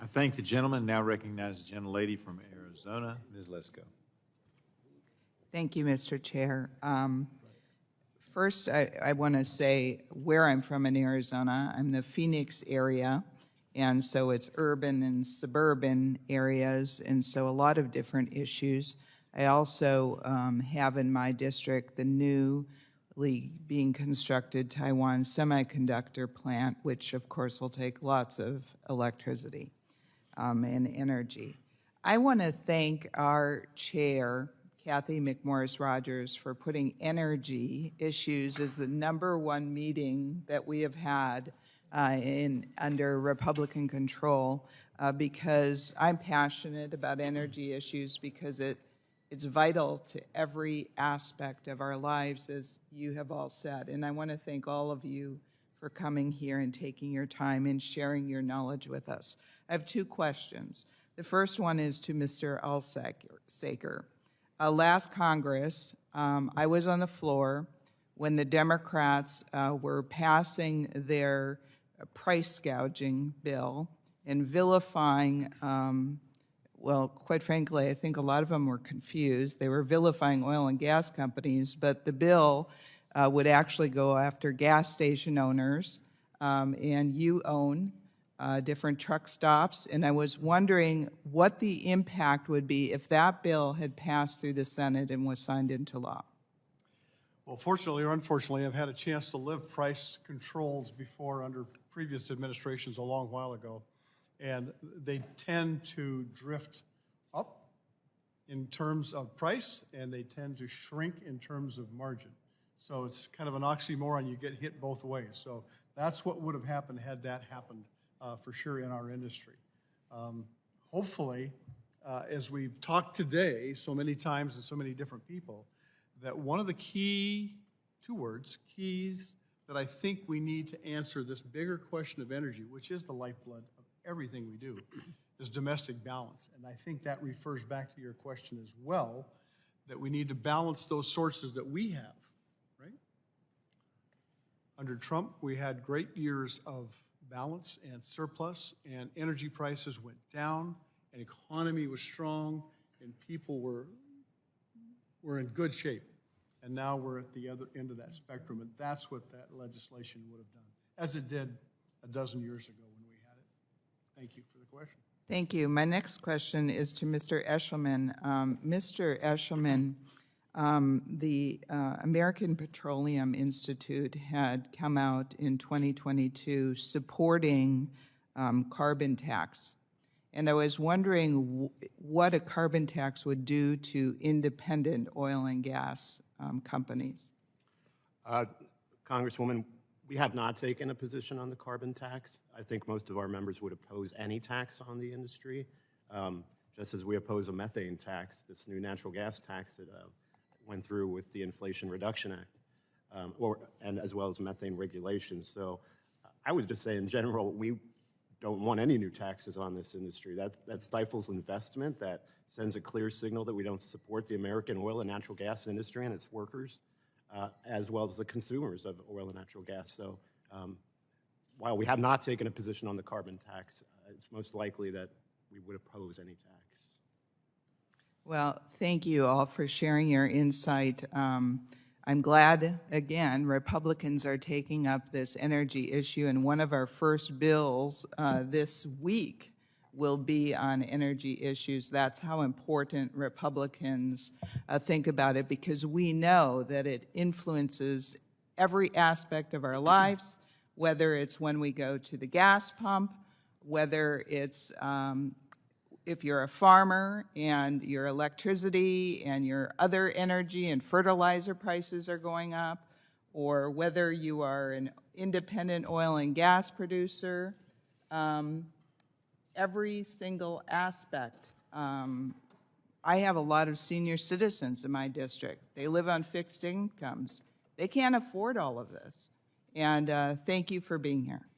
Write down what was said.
I thank the gentleman. Now recognize the gentlelady from Arizona, Ms. Lesko. Thank you, Mr. Chair. First, I want to say where I'm from in Arizona. I'm the Phoenix area, and so it's urban and suburban areas, and so a lot of different issues. I also have in my district the newly being constructed Taiwan semiconductor plant, which of course will take lots of electricity and energy. I want to thank our chair, Kathy McMorris Rogers, for putting energy issues as the #1 meeting that we have had under Republican control because I'm passionate about energy issues because it's vital to every aspect of our lives, as you have all said. And I want to thank all of you for coming here and taking your time and sharing your knowledge with us. I have 2 questions. The first one is to Mr. Alsaker. Last Congress, I was on the floor when the Democrats were passing their price gouging bill and vilifying, well, quite frankly, I think a lot of them were confused. They were vilifying oil and gas companies, but the bill would actually go after gas station owners, and you own different truck stops, and I was wondering what the impact would be if that bill had passed through the Senate and was signed into law. Well, fortunately or unfortunately, I've had a chance to live price controls before under previous administrations a long while ago, and they tend to drift up in terms of price, and they tend to shrink in terms of margin. So it's kind of an oxymoron. You get hit both ways. So that's what would have happened had that happened. For sure in our industry. Hopefully, as we've talked today so many times and so many different people, that one of the keys that I think we need to answer this bigger question of energy, which is the lifeblood of everything we do, is domestic balance. And I think that refers back to your question as well, that we need to balance those sources that we have, right? Under Trump, we had great years of balance and surplus, and energy prices went down, and economy was strong, and people were in good shape. And now we're at the other end of that spectrum, and that's what that legislation would have done, as it did a dozen years ago when we had it. Thank you for the question. Thank you. My next question is to Mr. Eshelman. Mr. Eshelman, the American Petroleum Institute had come out in 2022 supporting carbon tax. And I was wondering what a carbon tax would do to independent oil and gas companies. Congresswoman, we have not taken a position on the carbon tax. I think most of our members would oppose any tax on the industry, just as we oppose a methane tax, this new natural gas tax that went through with the Inflation Reduction Act, and as well as methane regulations. So I would just say in general, we don't want any new taxes on this industry. That stifles investment, that sends a clear signal that we don't support the American oil and natural gas industry and its workers, as well as the consumers of oil and natural gas. So while we have not taken a position on the carbon tax, it's most likely that we would oppose any tax. Well, thank you all for sharing your insight. I'm glad, again, Republicans are taking up this energy issue, and one of our first bills this week will be on energy issues. That's how important Republicans think about it, because we know that it influences every aspect of our lives, whether it's when we go to the gas pump, whether it's if you're a farmer and your electricity and your other energy and fertilizer prices are going up, or whether you are an independent oil and gas producer, every single aspect. I have a lot of senior citizens in my district. They live on fixed incomes. They can't afford all of this. And thank you for being here.